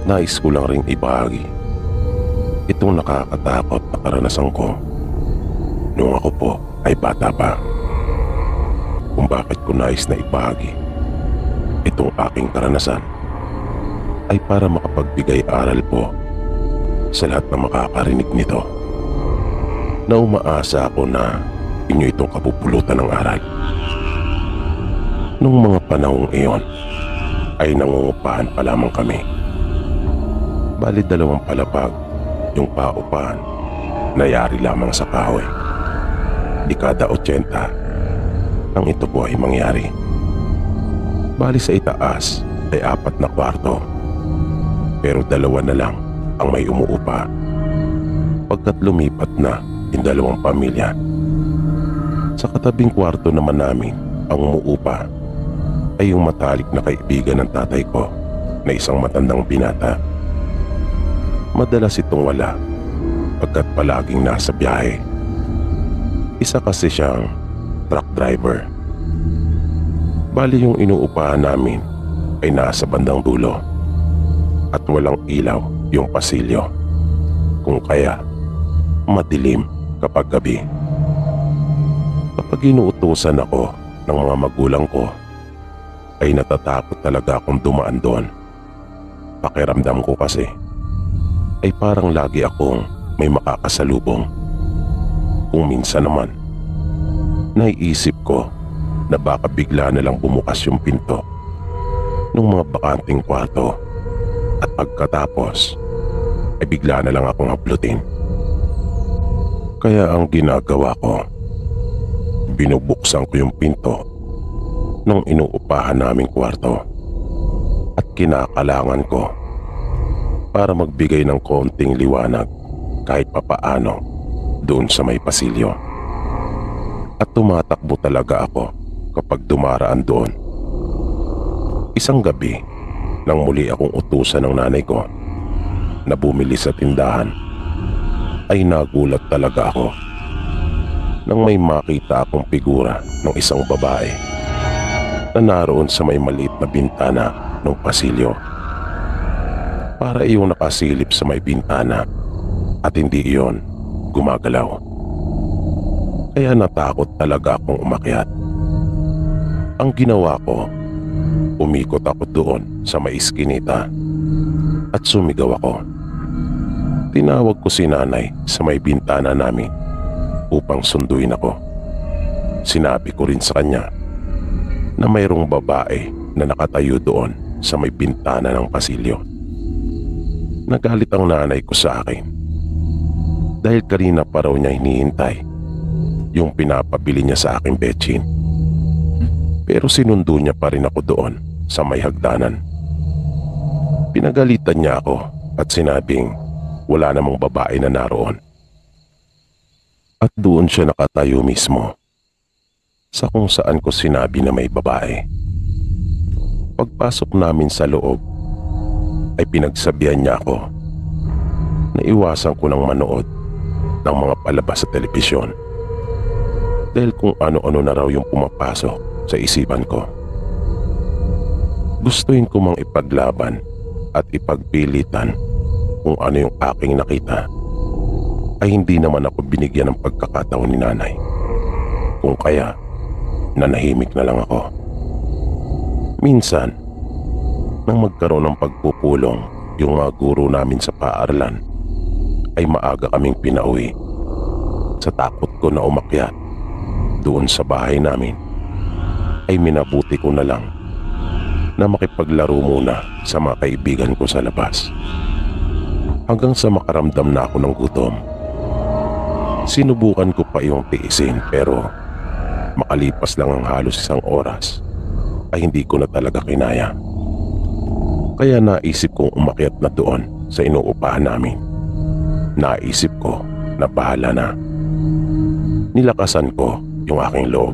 Nais ko lang ring ibahagi itong nakakatakot na karanasan ko noong ako po ay bata pa. Kung bakit ko nais na ibahagi itong aking karanasan ay para makapagbigay aral po sa lahat na makakarinig nito, na umaasa ako na inyo itong kapupulutan ng aral. Nung mga panahong iyon ay nangungupahan pa lamang kami. Bali 2 palapag yung paupahan na yari lamang sa kahoy. Dekada 80 ang ito po ay mangyari. Bali sa itaas ay 4 na kwarto, pero 2 na lang ang may umuupa pagkat lumipat na yung 2 pamilya. Sa katabing kwarto naman namin ang umuupa ay yung matalik na kaibigan ng tatay ko na isang matandang binata. Madalas itong wala pagkat palaging nasa biyahe. Isa kasi siyang truck driver. Bali yung inuupahan namin ay nasa bandang dulo at walang ilaw yung pasilyo, kung kaya madilim kapag gabi. Kapag inuutusan ako ng mga magulang ko ay natatakot talaga akong dumaan doon. Pakiramdam ko kasi ay parang lagi akong may makakasalubong. Kung minsan naman naiisip ko na baka bigla na lang bumukas yung pinto ng mga bakanting kwarto at pagkatapos ay bigla na lang akong haplutin. Kaya ang ginagawa ko, binubuksan ko yung pinto ng inuupahan naming kwarto at kinakalangan ko para magbigay ng konting liwanag kahit papaano doon sa may pasilyo. At tumatakbo talaga ako kapag dumaraan doon. Isang gabi nang muli akong utusan ng nanay ko na bumili sa tindahan ay nagulat talaga ako nang may makita akong figura ng isang babae na naroon sa may maliit na bintana ng pasilyo. Para iyong nakasilip sa may bintana at hindi iyon gumagalaw. Kaya natakot talaga akong umakyat. Ang ginawa ko, umikot ako doon sa may iskinita at sumigaw ako. Tinawag ko si nanay sa may bintana namin upang sunduin ako. Sinabi ko rin sa kanya na mayroong babae na nakatayo doon sa may bintana ng pasilyo. Nagalit ang nanay ko sa akin dahil kanina pa raw niya hinihintay yung pinapabili niya sa aking betsin. Pero sinundo niya pa rin ako doon sa may hagdanan. Pinagalitan niya ako at sinabing wala namang babae na naroon. At doon siya nakatayo mismo sa kung saan ko sinabi na may babae. Pagpasok namin sa loob ay pinagsabihan niya ako na iwasan ko ng manood ng mga palabas sa telebisyon dahil kung ano-ano na raw yung pumapasok sa isipan ko. Gustuin ko mang ipaglaban at ipagpilitan kung ano yung aking nakita, ay hindi naman ako binigyan ng pagkakataon ni nanay. Kung kaya, nanahimik na lang ako. Minsan, nang magkaroon ng pagpupulong yung mga guro namin sa paaralan, ay maaga kaming pinauwi. Sa takot ko na umakyat doon sa bahay namin, ay minabuti ko na lang na makipaglaro muna sa mga kaibigan ko sa labas. Hanggang sa makaramdam na ako ng gutom. Sinubukan ko pa yung tiisin pero makalipas lang ang halos 1 oras ay hindi ko na talaga kinaya. Kaya naisip kong umakyat na doon sa inuupahan namin. Naisip ko na bahala na. Nilakasan ko yung aking loob.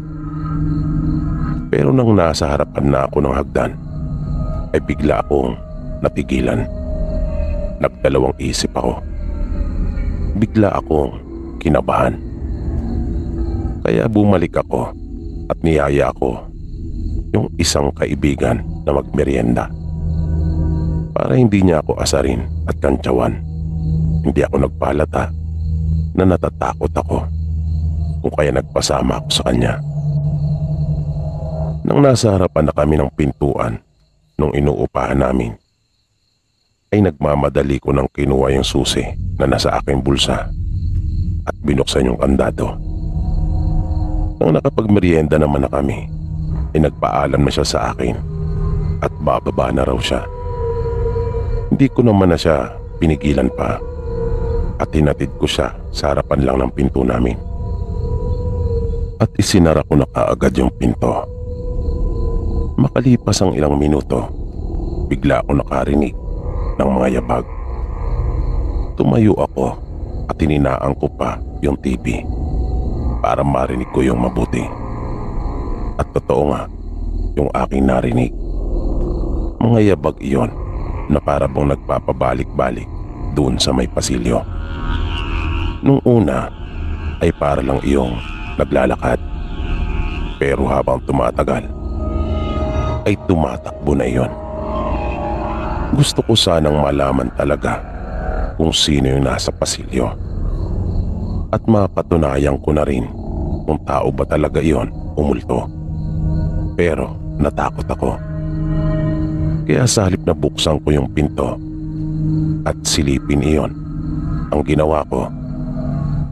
Pero nang nasa harapan na ako ng hagdan, ay bigla akong natigilan. Nagdalawang isip ako. Bigla akong kinabahan. Kaya bumalik ako at niyaya ako yung isang kaibigan na magmerienda. Para hindi niya ako asarin at kantsawan, hindi ako nagpalata na natatakot ako, kung kaya nagpasama ako sa kanya. Nang nasa harapan na kami ng pintuan nung inuupahan namin, ay nagmamadali ko nang kinuha yung susi na nasa aking bulsa at binuksan yung kandado. Nang nakapagmerienda naman na kami, ay nagpaalam na siya sa akin at bababa na raw siya. Hindi ko naman na siya pinigilan pa at hinatid ko siya sa harapan lang ng pinto namin. At isinara ko na kaagad yung pinto. Makalipas ang ilang minuto, bigla ako nakarinig ng mga yabag. Tumayo ako at hininaan ko pa yung TV para marinig ko yung mabuti. At totoo nga yung aking narinig. Mga yabag iyon na para bang nagpapabalik-balik doon sa may pasilyo. Nung una ay para lang iyong naglalakad, pero habang tumatagal ay tumatakbo na iyon. Gusto ko sanang malaman talaga kung sino yung nasa pasilyo at mapatunayan ko na rin kung tao ba talaga iyon umulto. Pero natakot ako. Kaya sa halip na buksan ko yung pinto at silipin iyon, ang ginawa ko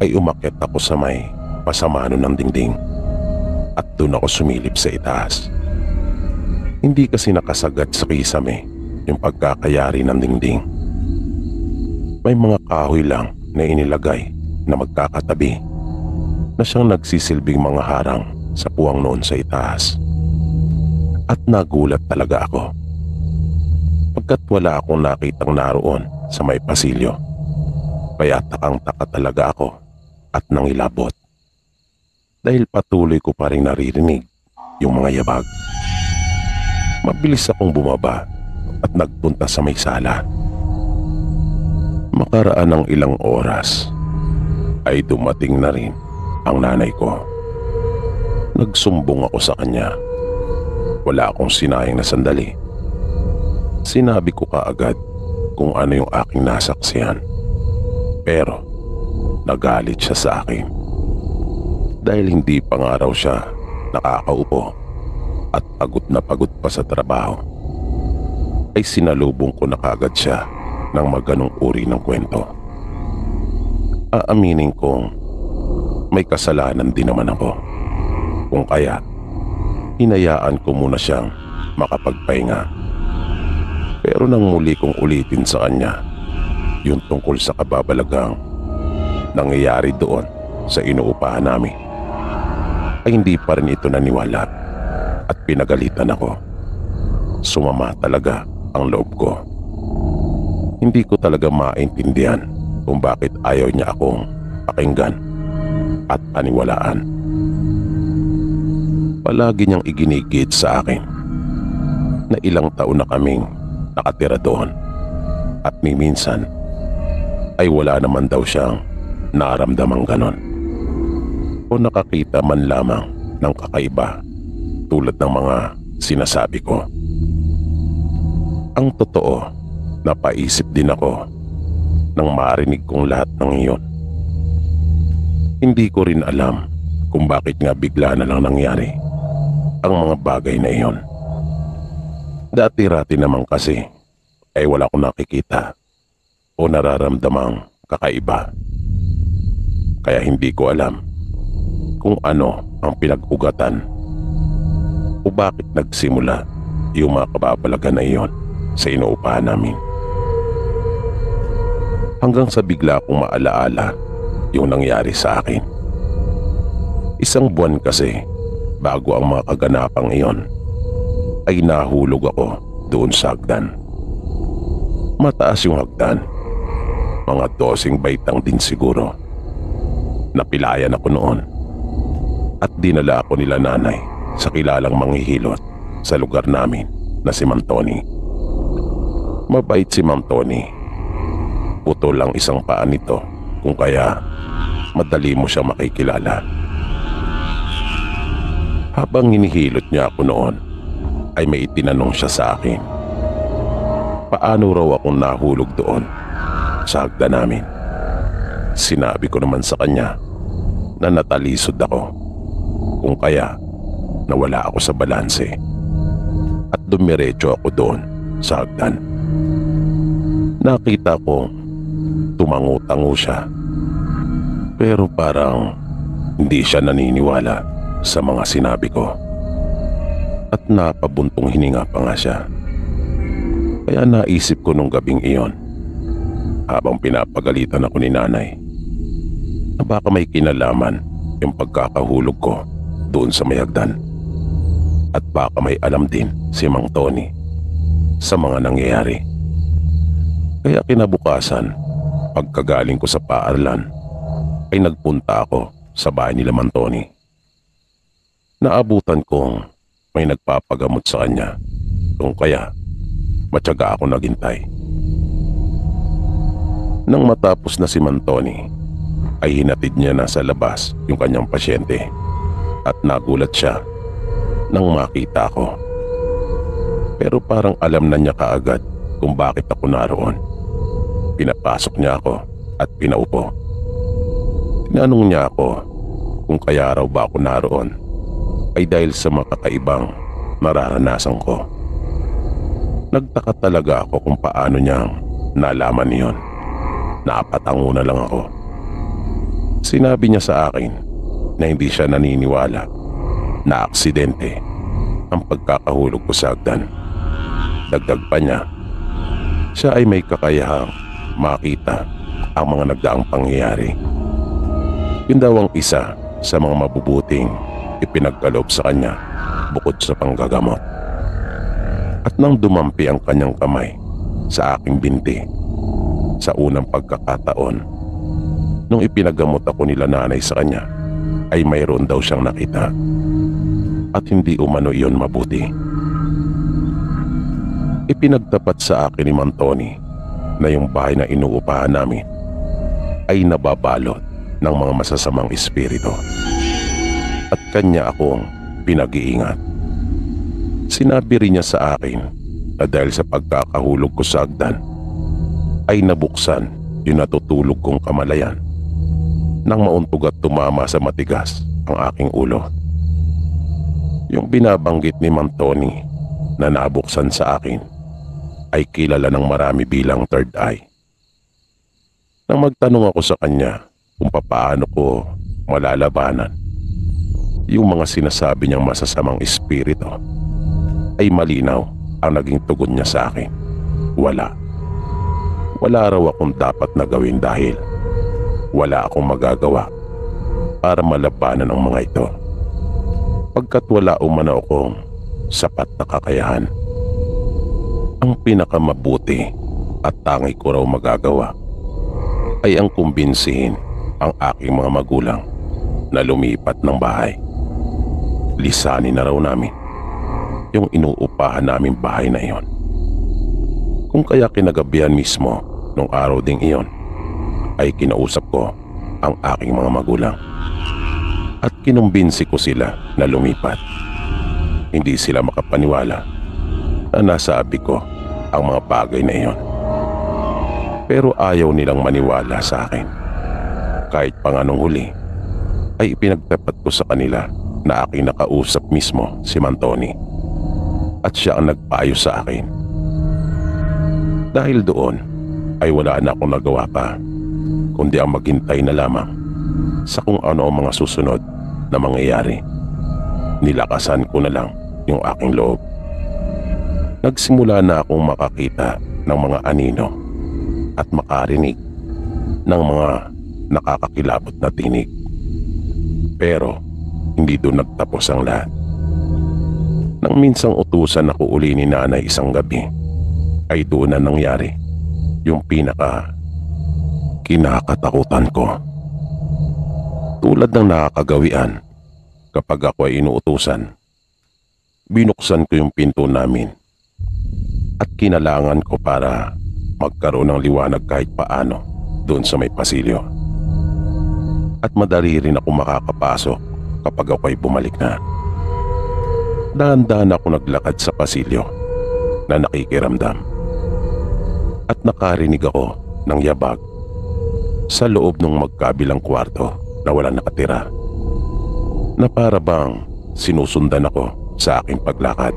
ay umakyat ako sa may pasamano ng dingding at doon ako sumilip sa itaas. Hindi kasi nakasagad sa kisame yung pagkakayari ng dingding. May mga kahoy lang na inilagay na magkakatabi na siyang nagsisilbing mga harang sa puwang noon sa itaas. At nagulat talaga ako pagkat wala akong nakitang naroon sa may pasilyo. Kaya takang-taka talaga ako at nangilabot dahil patuloy ko pa rin naririnig yung mga yabag. Mabilis akong bumaba at nagpunta sa may sala. Makaraan ng ilang oras ay dumating na rin ang nanay ko. Nagsumbong ako sa kanya. Wala akong sinayang na sandali. Sinabi ko kaagad kung ano yung aking nasaksihan. Pero nagalit siya sa akin dahil hindi pa nga raw siya nakakaupo at pagod pa sa trabaho. Ay sinalubong ko na kaagad siya ng maganong uri ng kwento. Aaminin kong may kasalanan din naman ako, kung kaya hinayaan ko muna siyang makapagpahinga. Pero nang muli kong ulitin sa kanya yung tungkol sa kababalagang nangyayari doon sa inuupahan namin, ay hindi pa rin ito naniwala at pinagalitan ako. Sumama talaga ang loob ko. Hindi ko talaga maintindihan kung bakit ayaw niya akong pakinggan at paniwalaan. Palagi niyang iginigit sa akin na ilang taon na kaming nakatira doon at minsan ay wala naman daw siyang naramdamang ganon o nakakita man lamang ng kakaiba tulad ng mga sinasabi ko. Ang totoo, napaisip din ako nang marinig kong lahat ng iyon. Hindi ko rin alam kung bakit nga bigla na lang nangyari ang mga bagay na iyon. Dati-rati naman kasi ay wala akong nakikita o nararamdamang kakaiba. Kaya hindi ko alam kung ano ang pinag-ugatan o bakit nagsimula yung mga kababalagan na iyon sa inuupahan namin. Hanggang sa bigla akong maalaala yung nangyari sa akin. Isang buwan kasi bago ang mga kaganapang iyon ay nahulog ako doon sa hagdan. Mataas yung hagdan, mga 12 baitang din siguro. Napilayan ako noon at dinala ako nila nanay sa kilalang manghihilot sa lugar namin na si Ma'am Tony. Mabait si Ma'am Tony. Puto lang isang paa nito, kung kaya madali mo siya makikilala. Habang hinihilot niya ako noon, ay may itinanong siya sa akin. paano raw akong nahulog doon sa hagdan namin. Sinabi ko naman sa kanya na natalisod ako, kung kaya nawala ako sa balanse at dumiretso ako doon sa hagdan. Nakita ko tumango-tango siya, pero parang hindi siya naniniwala sa mga sinabi ko at napabuntong hininga pa nga siya. Kaya naisip ko nung gabing iyon, habang pinapagalitan ako ni nanay, na baka may kinalaman yung pagkakahulog ko doon sa may hagdan. At baka may alam din si Mang Tony sa mga nangyayari. Kaya kinabukasan, pagkagaling ko sa paaralan, ay nagpunta ako sa bahay nila Mang Tony. Naabutan kong may nagpapagamot sa kanya, kung kaya matyaga ako naghintay. Nang matapos na si Mang Tony, ay hinatid niya na sa labas yung kanyang pasyente at nagulat siya nang makita ko. Pero parang alam na niya kaagad kung bakit ako naroon. Pinapasok niya ako at pinaupo. Tinanong niya ako kung kaya raw ba ako naroon ay dahil sa mga kakaibang nararanasan ko. Nagtaka talaga ako kung paano niyang nalaman niyon. Napatango na lang ako. Sinabi niya sa akin na hindi siya naniniwala na aksidente ang pagkakahulog ko sa hagdan. Dagdag pa niya, siya ay may kakayahang makita ang mga nagdaang pangyayari. Yun daw ang isa sa mga mabubuting ipinagkaloob sa kanya bukod sa panggagamot. At nang dumampi ang kanyang kamay sa aking binti sa unang pagkakataon, nung ipinagamot ako nila nanay sa kanya, ay mayroon daw siyang nakita at hindi umano iyon mabuti. Ipinagtapat sa akin ni Mang Tony na yung bahay na inuupahan namin ay nababalot ng mga masasamang espiritu at kanya akong pinag-iingat. Sinabi rin niya sa akin na dahil sa pagkakahulog ko sa hagdan ay nabuksan yung natutulog kong kamalayan nang mauntog at tumama sa matigas ang aking ulo. Yung binabanggit ni Mang Tony na nabuksan sa akin ay kilala ng marami bilang third eye. Nang magtanong ako sa kanya kung papaano ko malalabanan yung mga sinasabi niyang masasamang espiritu, ay malinaw ang naging tugon niya sa akin. Wala raw akong dapat na gawin dahil wala akong magagawa para malabanan ang mga ito, pagkat wala umano akong sapat na kakayahan. Ang pinakamabuti at tangi ko raw magagawa ay ang kumbinsihin ang aking mga magulang na lumipat ng bahay. Lisanin na raw namin yung inuupahan naming bahay na iyon. Kung kaya kinagabihan mismo nung araw ding iyon ay kinausap ko ang aking mga magulang at kinumbinsi ko sila na lumipat. Hindi sila makapaniwala na nasabi ko ang mga bagay na iyon, pero ayaw nilang maniwala sa akin. Kahit pa nga nung huli ay ipinagtapat ko sa kanila na aking nakausap mismo si Mang Tony at siya ang nagpayo sa akin. Dahil doon ay wala na akong nagawa pa kundi ang maghintay na lamang sa kung ano ang mga susunod na mangyayari. Nilakasan ko na lang yung aking loob. Nagsimula na akong makakita ng mga anino at makarinig ng mga nakakakilabot na tinig. Pero hindi doon nagtapos ang lahat. Nang minsang utusan ako uli ni nanay isang gabi, ay doon na nangyari yung pinaka kinakatakutan ko. Tulad ng nakakagawian, kapag ako ay inuutusan, binuksan ko yung pinto namin at kinalangan ko para magkaroon ng liwanag kahit paano doon sa may pasilyo. At madali rin ako makakapasok kapag ako ay bumalik na. Dahan-dahan ako naglakad sa pasilyo na nakikiramdam nakarinig ako ng yabag sa loob ng magkabilang kwarto na walang nakatira, na para bang sinusundan ako sa aking paglakad.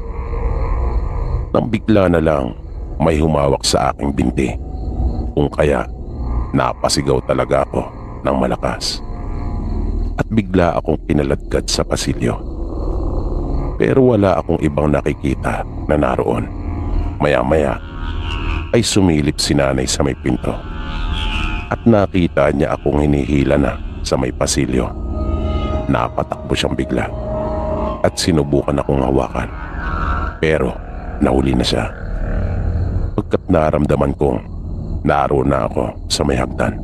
Nang bigla na lang may humawak sa aking binti, kung kaya napasigaw talaga ako ng malakas at bigla akong kinaladkad sa pasilyo. Pero wala akong ibang nakikita na naroon. Maya-maya ay sumilip si nanay sa may pinto at nakita niya akong hinihila na sa may pasilyo. Napatakbo siyang bigla at sinubukan akong hawakan, pero nahuli na siya pagkat naramdaman kong naroon na ako sa may hagdan.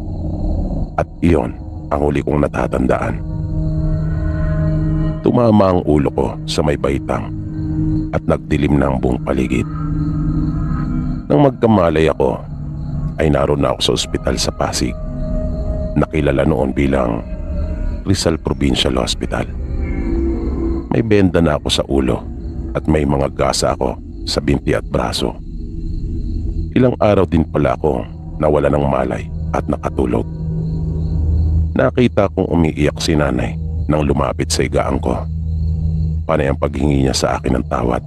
At iyon ang huli kong natatandaan. Tumama ang ulo ko sa may baitang at nagdilim na ang buong paligid. Nang magkamalay ako ay naroon na ako sa ospital sa Pasig, nakilala noon bilang Rizal Provincial Hospital. May benda na ako sa ulo at may mga gasa ako sa binti at braso. Ilang araw din pala ako nawala ng malay at nakatulog. Nakita kong umiiyak si nanay nang lumapit sa higaan ko. Panay ang paghingi niya sa akin ng tawad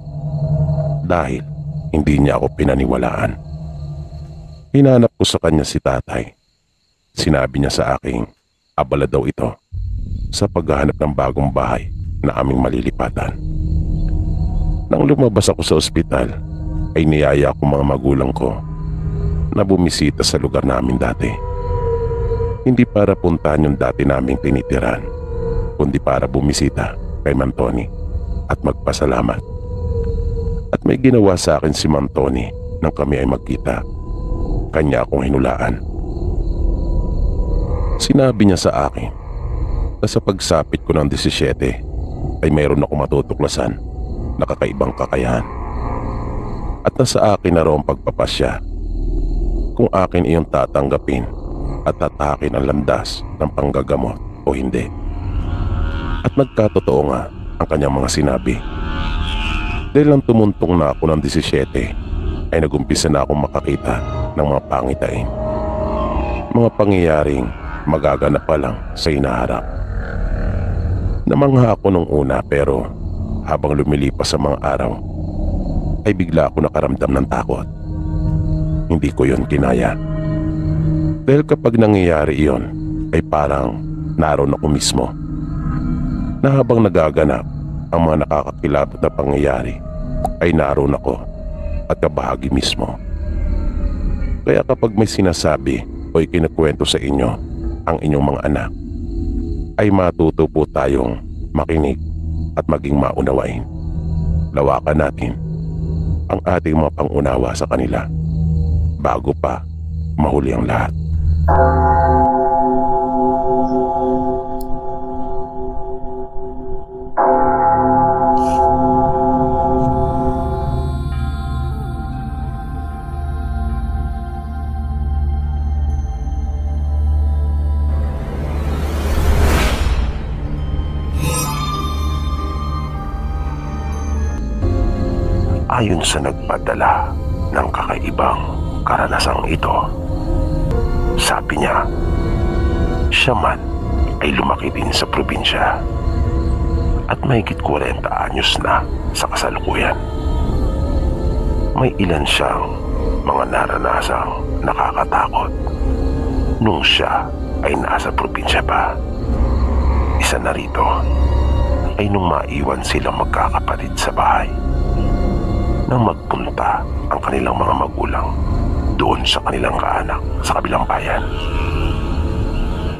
dahil hindi niya ako pinaniwalaan. Hinanap ko sa kanya si tatay. Sinabi niya sa akin, abala daw ito sa paghahanap ng bagong bahay na aming malilipatan. Nang lumabas ako sa ospital, ay niyaya ko mga magulang ko na bumisita sa lugar namin dati. Hindi para puntahan yung dati naming tinitiran, kundi para bumisita kay Mang Tony at magpasalamat. At may ginawa sa akin si Mang Tony nang kami ay magkita. Kanya akong hinulaan. Sinabi niya sa akin na sa pagsapit ko ng 17 ay mayroon ako matutuklasan na kakaibang kakayahan. At nasa akin na raw ang pagpapasya kung akin iyong tatanggapin at tatakin ang landas ng panggagamot o hindi. At nagkatotoo nga ang kanyang mga sinabi. Dahil nang tumuntong na ako ng 17 ay nagumpisa na akong makakita ng mga pangitain, mga pangyayaring magaganap pa lang sa hinaharap. Namangha ako nung una, pero habang lumilipas sa mga araw ay bigla ako nakaramdam ng takot. Hindi ko yun kinaya. Dahil kapag nangyayari iyon ay parang naroon ako mismo, na habang nagaganap ang mga nakakakilabot na pangyayari ay naroon ako at kabahagi mismo. Kaya kapag may sinasabi o ikinakwento sa inyo ang inyong mga anak, ay matuto po tayong makinig at maging maunawain. Lawakan natin ang ating mga pangunawa sa kanila bago pa mahuli ang lahat. Ayon sa nagpadala ng kakaibang karanasang ito, sabi niya, siya man ay lumaki din sa probinsya at mahigit 40 anyos na sa kasalukuyan. May ilan siyang mga naranasang nakakatakot nung siya ay nasa probinsya pa. Isa na rito ay nung maiwan silang magkakapatid sa bahay nang magpunta ang kanilang mga magulang doon sa kanilang kaanak sa kabilang bayan.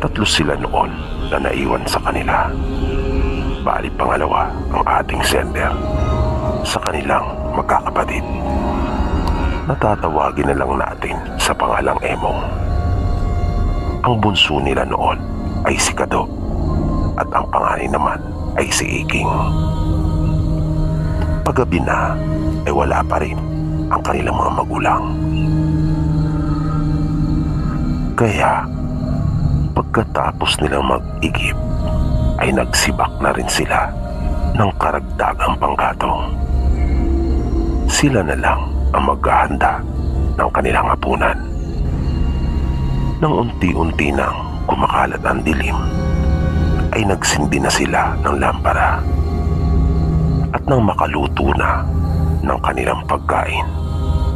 3 sila noon na naiwan sa kanila. Bali pangalawa ang ating sender sa kanilang magkakapatid. Natatawagin na lang natin sa pangalang Emong. Ang bunso nila noon ay si Kado at ang panganay naman ay si Iking. Paggabi na ay wala pa rin ang kanilang mga magulang. Kaya pagkatapos nilang mag-igip ay nagsibak na rin sila ng karagdagang panggatong. Sila na lang ang maghahanda ng kanilang hapunan. Nang unti-unti nang kumakalat ang dilim, ay nagsindi na sila ng lampara. At nang makaluto na ng kanilang pagkain,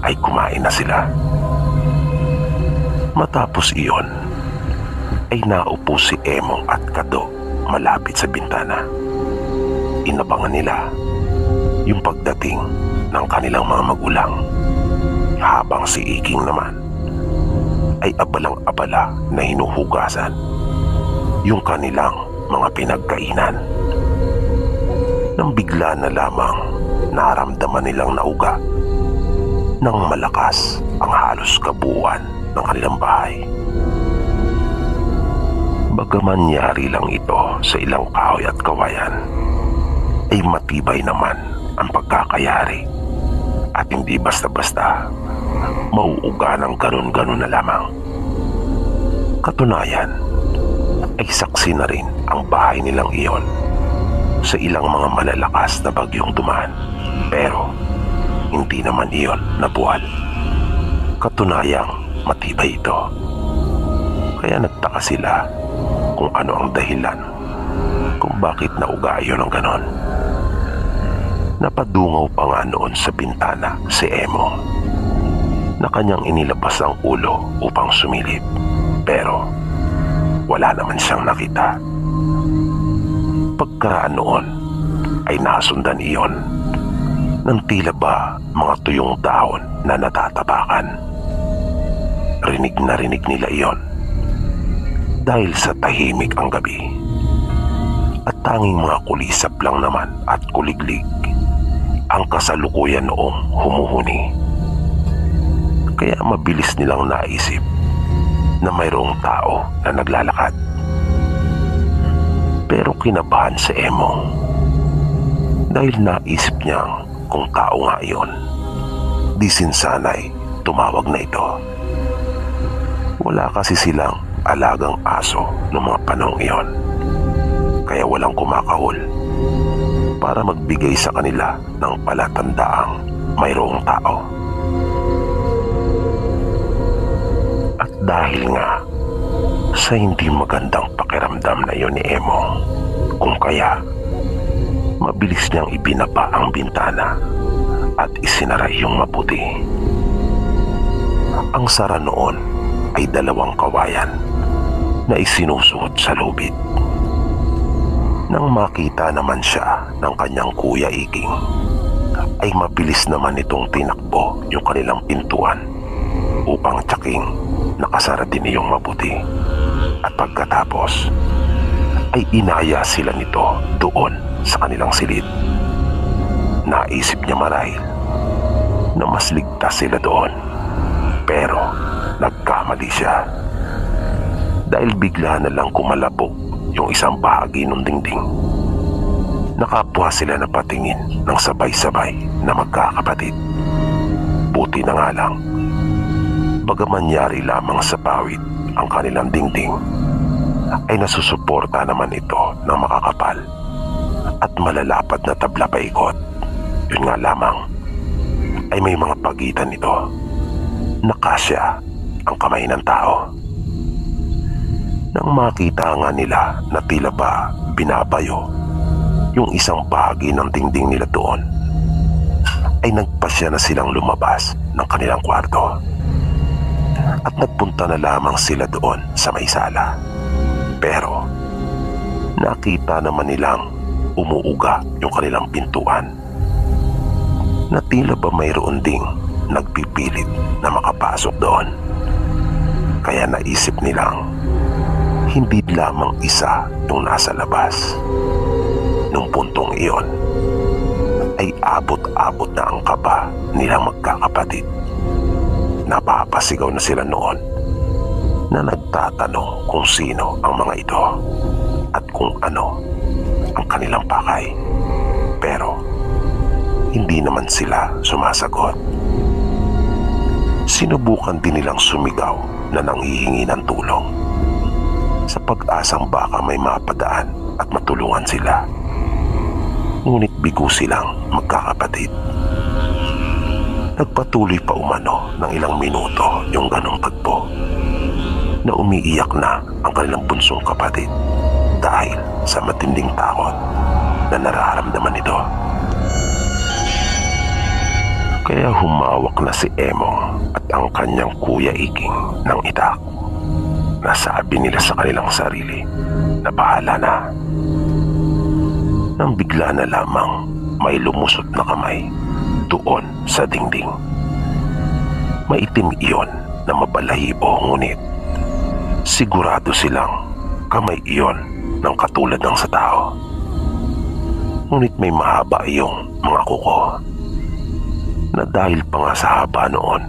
ay kumain na sila. Matapos iyon, ay naupo si Emong at Kado malapit sa bintana. Inabangan nila yung pagdating ng kanilang mga magulang, habang si Iking naman ay abalang-abala na hinuhugasan yung kanilang mga pinagkainan. Nang bigla na lamang naramdaman nilang nauga ng malakas ang halos kabuuan ng kanilang bahay. Bagaman yari lang ito sa ilang kahoy at kawayan, ay matibay naman ang pagkakayari at hindi basta-basta mauuga ng ganun-ganun na lamang. Katunayan ay saksi na rin ang bahay nilang iyon sa ilang mga malalakas na bagyong dumaan, pero hindi naman iyon nabuwal. Katunayang matibay ito. Kaya nagtaka sila kung ano ang dahilan kung bakit nauga iyon ng ganon. Napadungaw pa nga noon sa bintana si Emo na kanyang inilabas ang ulo upang sumilip, pero wala naman siyang nakita. Pagkaraan noon ay nasundan iyon ng tila ba mga tuyong dahon na natatapakan. Rinig na rinig nila iyon dahil sa tahimik ang gabi, at tanging mga kulisap lang naman at kuliglig ang kasalukuyan noong humuhuni. Kaya mabilis nilang naisip na mayroong tao na naglalakad. Pero kinabahan si Emong dahil naisip niyang kung tao nga iyon, di sinsanay tumawag na ito. Wala kasi silang alagang aso noong mga panahong iyon, kaya walang kumakahol para magbigay sa kanila ng palatandaang mayroong tao. At dahil nga sa hindi magandang pakiramdam na iyon ni Emo, kung kaya mabilis niyang ibinaba ang bintana at isinara yung mabuti. Ang sara noon ay 2 kawayan na isinusuot sa lubid. Nang makita naman siya ng kanyang kuya Iking, ay mabilis naman itong tinakbo yung kanilang pintuan upang tsaking nakasara din iyong mabuti. At pagkatapos ay inaya sila nito doon sa kanilang silid. Naisip niya marahil na mas ligtas sila doon, pero nagkamali siya dahil bigla na lang kumalabog yung isang bahagi ng dingding. Nakapwa sila na patingin ng sabay-sabay na magkakapatid. Buti na nga lang, bagaman yari lamang sa pawid ang kanilang dingding, ay nasusuporta naman ito ng makakapal at malalapad na tabla paikot. Yun nga lamang, ay may mga pagitan nito na kasya ang kamay ng tao. Nang makita nga nila na tila ba binabayo yung isang bahagi ng dingding nila doon, ay nagpasya na silang lumabas ng kanilang kwarto at nagpunta na lamang sila doon sa may sala. Pero nakita naman nilang umuuga yung kanilang pintuan, na tila ba mayroon ding nagpipilit na makapasok doon. Kaya naisip nilang hindi lamang isa yung nasa labas. Nung puntong iyon ay abot-abot na ang kaba nilang magkakapatid. Napapasigaw na sila noon na nagtatanong kung sino ang mga ito at kung ano ang kanilang pakay. Pero hindi naman sila sumasagot. Sinubukan din nilang sumigaw na nanghihingi ng tulong sa pag-asang baka may mapadaan at matulungan sila. Ngunit bigo silang magkakapatid. Nagpatuloy pa umano ng ilang minuto yung ganong tagpo na umiiyak na ang kanilang bunsong kapatid dahil sa matinding takot na nararamdaman nito. Kaya humawak na si Emong at ang kanyang Kuya Iking ng itak. Nasabi nila sa kanilang sarili na bahala na. Nang bigla na lamang may lumusot na kamay doon sa dingding. Maitim iyon na mabalahibo, ngunit sigurado silang kamay iyon ng katulad ng sa tao. Ngunit may mahaba iyong mga kuko na dahil pa nga sa haba noon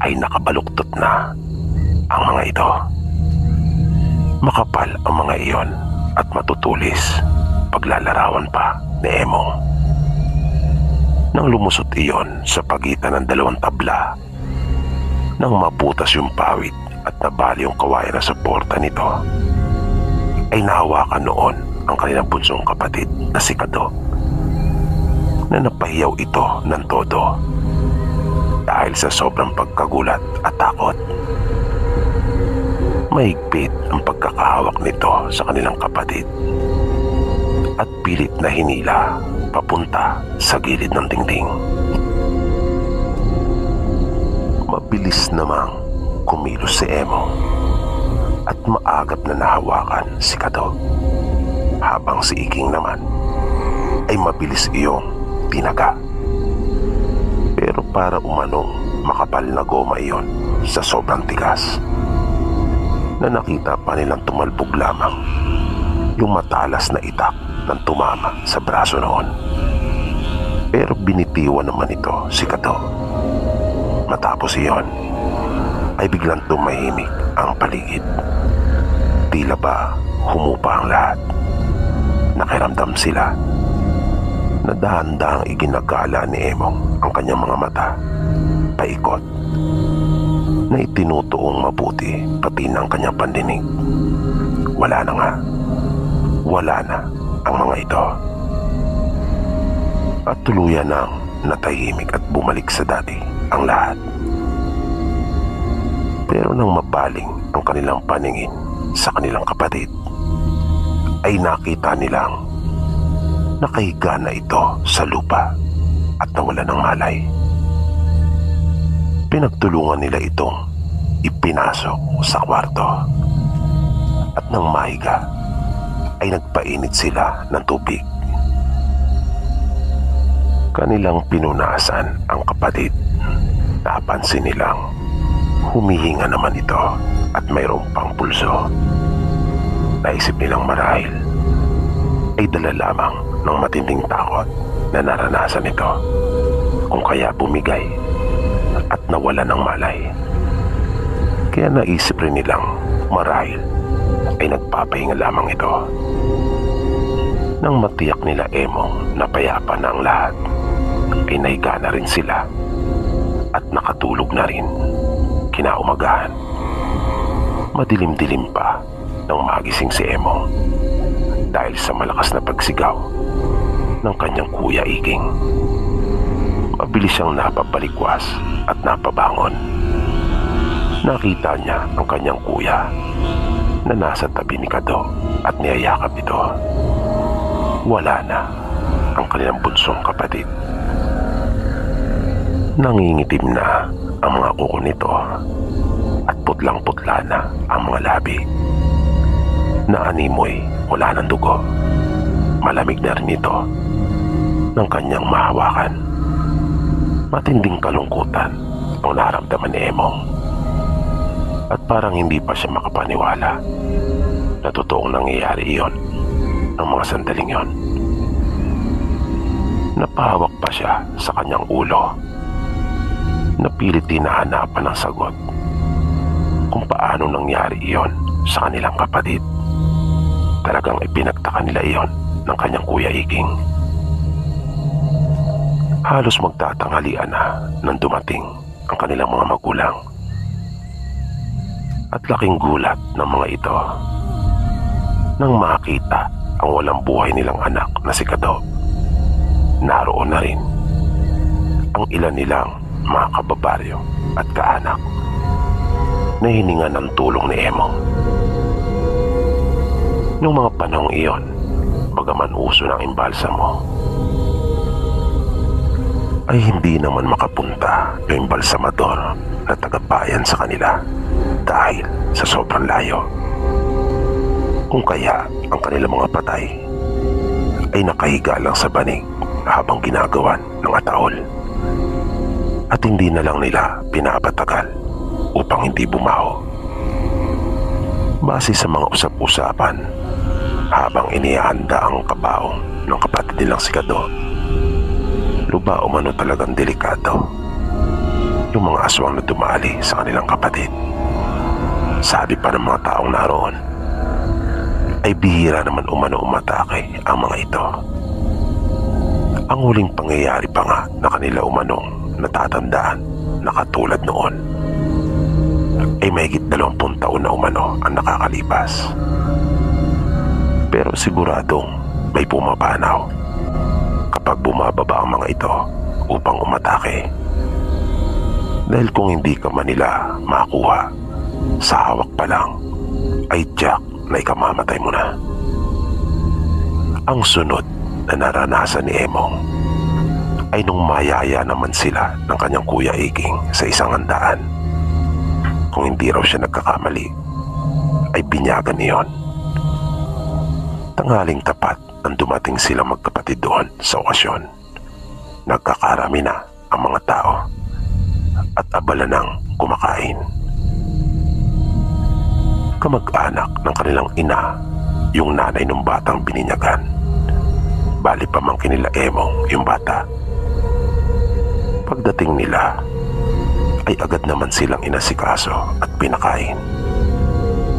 ay nakabaluktot na ang mga ito. Makapal ang mga iyon at matutulis paglalarawan pa ni Emong. Nang lumusot iyon sa pagitan ng dalawang tabla, nang maputas yung pawid at nabali yung kawayan na suporta nito, ay nahawakan noon ang kanilang bunsong kapatid na si Kado, na napahiyaw ito ng todo dahil sa sobrang pagkagulat at takot. Mahigpit ang pagkakahawak nito sa kanilang kapatid at pilit na hinila papunta sa gilid ng dingding. Mabilis namang kumilos si Emong at maagap na nahawakan si Kado, habang si Iking naman ay mabilis iyong tinaga. Pero para umanong makapal na goma iyon sa sobrang tigas, na nakita pa nilang tumalbog lamang yung matalas na itak ng tumama sa braso noon. Pero binitiwan naman ito si Kado. Matapos iyon ay biglang tumahimik ang paligid. Tila ba humupa ang lahat. Nakiramdam sila na dahan-dahang iginagala ni Emong ang kanyang mga mata paikot, na itinutuong mabuti pati ng kanyang pandinig. Wala na nga. Wala na ang mga ito. At tuluyan nang natahimik at bumalik sa dati ang lahat. Pero nang mabaling ang kanilang paningin sa kanilang kapatid, ay nakita nilang nakahiga na ito sa lupa at nawala ng malay. Pinagtulungan nila itong ipinasok sa kwarto, at nang mahiga ay nagpainit sila ng tubig. Kanilang pinunasan ang kapatid. Napansin nilang humihinga naman ito at mayroong pang pulso. Naisip nilang marahil ay dala lamang ng matinding takot na naranasan ito, kung kaya bumigay at nawala ng malay. Kaya naisip rin nilang marahil ay nagpapahinga lamang ito. Nang matiyak nila Emong na payapa na ang lahat, ay nahiga na rin sila at nakatulog na rin. Kinaumagahan, madilim-dilim pa nang magising si Emong dahil sa malakas na pagsigaw ng kanyang Kuya Iking. Mabilis siyang napabalikwas at napabangon. Nakita niya ang kanyang kuya na nasa tabi ni Kado at niyayakap ito. Wala na ang kanilang bunsong kapatid. Nangingitim na ang mga kuko nito at putlang-putla na ang mga labi. Naanimoy wala ng dugo. Malamig na rin ito ng kanyang mahawakan. Matinding kalungkutan ang naramdaman ni Emong, at parang hindi pa siya makapaniwala na totoong nangyayari iyon ng mga sandaling yon. Napahawak pa siya sa kanyang ulo. Napilit hinahanapan ng sagot kung paano nangyari iyon sa kanilang kapatid. Talagang ipinagtaka nila iyon ng kanyang Kuya Iking. Halos magtatanghalian na nang dumating ang kanilang mga magulang. At laking gulat ng mga ito nang makita ang walang buhay nilang anak na si Kado. Naroon na rin ang ilan nilang mga kababaryo at kaanak na hininga ng tulong ni Emong. Noong mga panahong iyon, bagaman uso ng imbalsamo, ay hindi naman makapunta yung imbalsamador na tagabayan sa kanila dahil sa sobrang layo. Kung kaya ang kanilang mga patay ay nakahiga lang sa banig habang ginagawan ng ataol at hindi na lang nila pinapatagal upang hindi bumaho. Base sa mga usap-usapan habang inihanda ang kabaong ng kapatid nilang si Kado, luba umano talagang delikado yung mga aswang na dumali sa kanilang kapatid. Sabi pa ng mga taong naroon ay bihira naman umano umatake ang mga ito. Ang huling pangyayari pa nga na kanila umanong natatandaan na katulad noon ay mahigit 20 taon na umano ang nakakalipas. Pero siguradong may pumapanaw kapag bumababa ang mga ito upang umatake. Dahil kung hindi ka man nila makuha, sa hawak pa lang ay tiyak na ikamamatay mo na. Ang sunod na naranasan ni Emong ay nung mayaya naman sila ng kanyang kuya Iking sa isang handaan. Kung hindi raw siya nagkakamali, ay binyagan niyon. Tanghaling tapat ang dumating silang magkapatid doon sa okasyon. Nagkakarami na ang mga tao at abala nang kumakain. Kamag-anak ng kanilang ina yung nanay ng batang bininyagan. Bali pamangkin nila Emong yung bata. Pagdating nila ay agad naman silang inasikaso at pinakain.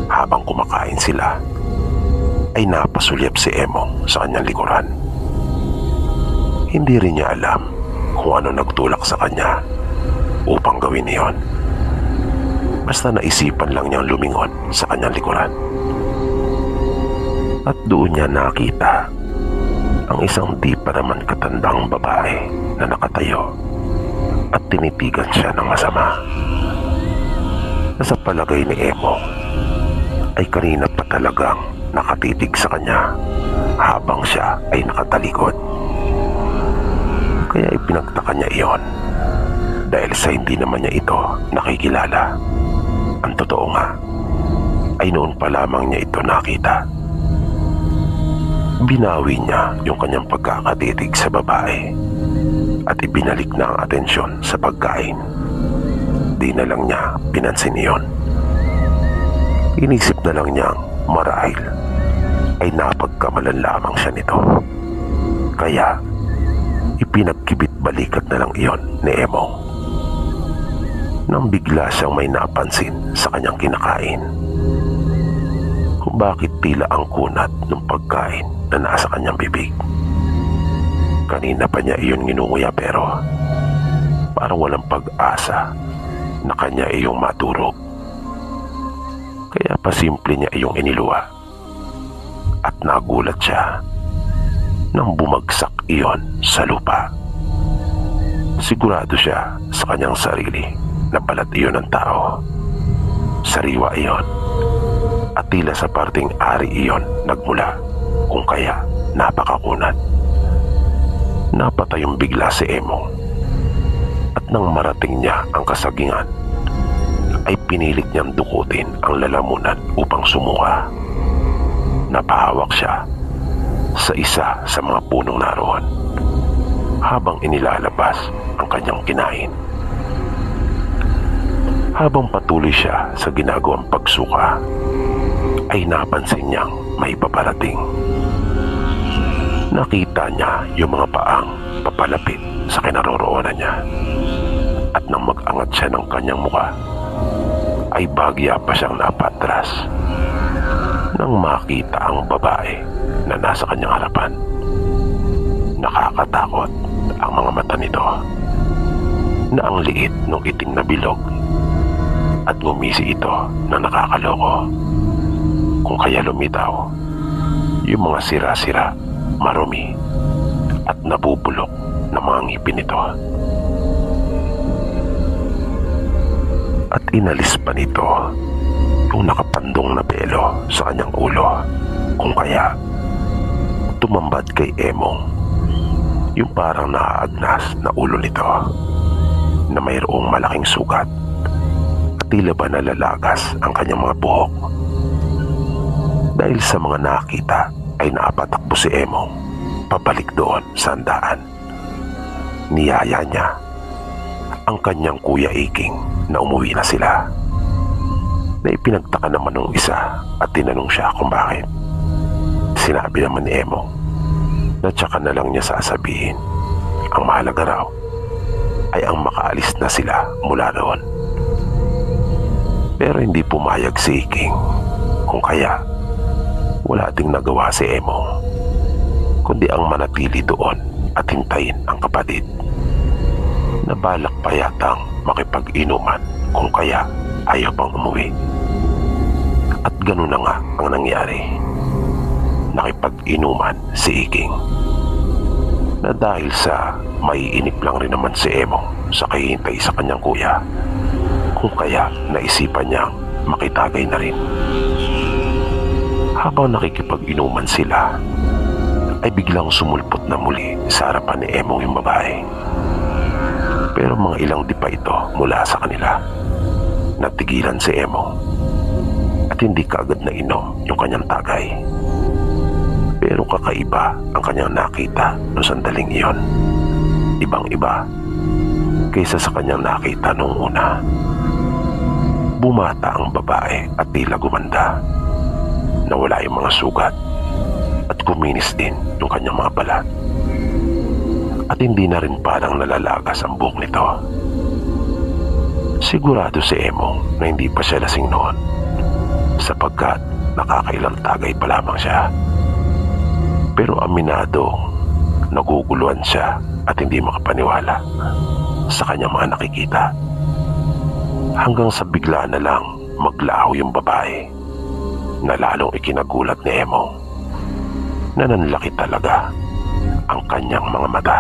Habang kumakain sila ay napasulyap si Emong sa kanyang likuran. Hindi rin niya alam kung ano nagtulak sa kanya upang gawin iyon. Basta naisipan lang niyang lumingon sa kanyang likuran. At doon niya nakita ang isang di pa naman katandang babae na nakatayo at tinitigan siya ng masama. Sa palagay ni Emong ay kanina pa talagang nakatitig sa kanya habang siya ay nakatalikod. Kaya ipinagtaka niya iyon dahil sa hindi naman niya ito nakikilala. Ang totoo nga ay noon pa lamang niya ito nakita. Binawi niya yung kanyang pagkakatitig sa babae at ibinalik na ang atensyon sa pagkain. Di na lang niya pinansin iyon. Inisip na lang niyang marahil ay napagkamalan lamang siya nito. Kaya ipinagkibit balikat na lang iyon ni Emong. Nang bigla siyang may napansin sa kanyang kinakain, kung bakit tila ang kunat ng pagkain na nasa kanyang bibig. Kanina pa niya iyon nginunguya pero parang walang pag-asa na kanya iyong maturog. Kaya pasimple niya iyong iniluwa at nagulat siya nang bumagsak iyon sa lupa. Sigurado siya sa kanyang sarili na balat iyon ng tao. Sariwa iyon at tila sa parting ari iyon nagmula, kung kaya napakakunat. Napatayong bigla si Emong at nang marating niya ang kasagingan ay pinilit niyang dukutin ang lalamunan upang sumuka. Napahawak siya sa isa sa mga punong naroon habang inilalabas ang kanyang kinain. Habang patuloy siya sa ginagawang pagsuka ay napansin niyang may paparating. Nakita niya yung mga paang papalapit sa kinaroroonan niya at nang mag-angat siya ng kanyang muka ay bagya pa siyang napatras nang makita ang babae na nasa kanyang harapan. Nakakatakot ang mga mata nito na ang liit ng itim na bilog at ngumisi ito na nakakaloko. Kung kaya lumitaw yung mga sira-sira, marumi at nabubulok na mga ngipin nito. at inalis pa nito yung nakapandong na belo sa kanyang ulo. Kung kaya, tumambad kay Emong yung parang naaagnas na ulo nito na mayroong malaking sugat at tila ba nalalagas ang kanyang mga buhok. Dahil sa mga nakita ay naapatakbo si Emong pabalik doon sa handaan. Niyaya niya ang kanyang Kuya Iking na umuwi na sila. Na ipinagtaka naman ng isa at tinanong siya kung bakit. Sinabi naman ni Emong na tsaka na lang niya sasabihin. Ang mahalaga raw ay ang makaalis na sila mula roon. Pero hindi pumayag si Iking, kung kaya wala ding nagawa si Emong kundi ang manatili doon at hintayin ang kapatid na balak pa yatang makipag-inuman, kung kaya ayaw pang umuwi. At gano'n na nga ang nangyari. Nakipag-inuman si Iking na dahil sa maiinip lang rin naman si Emong sa kahihintay sa kanyang kuya, kung kaya naisipan niyang makitagay na rin. Habang nakikipag-inuman sila ay biglang sumulpot na muli sa harapan ni Emong yung babae. Pero mga ilang di pa ito mula sa kanila. Natigilan si Emong at hindi kaagad na inom yung kanyang tagay. Pero kakaiba ang kanyang nakita noong sandaling iyon. Ibang-iba kaysa sa kanyang nakita noong una. Bumata ang babae at tila gumanda. Nawala yung mga sugat at kuminis din yung kanyang mga balat. At hindi na rin parang nalalagas ang buhok nito. Sigurado si Emong na hindi pa siya lasing noon, sapagkat nakakailang tagay pa lamang siya. Pero aminado, naguguluhan siya at hindi makapaniwala sa kanyang mga nakikita. Hanggang sa bigla na lang maglaho yung babae na lalong ikinagulat ni Emong na nanlaki talaga ang kanyang mga mata.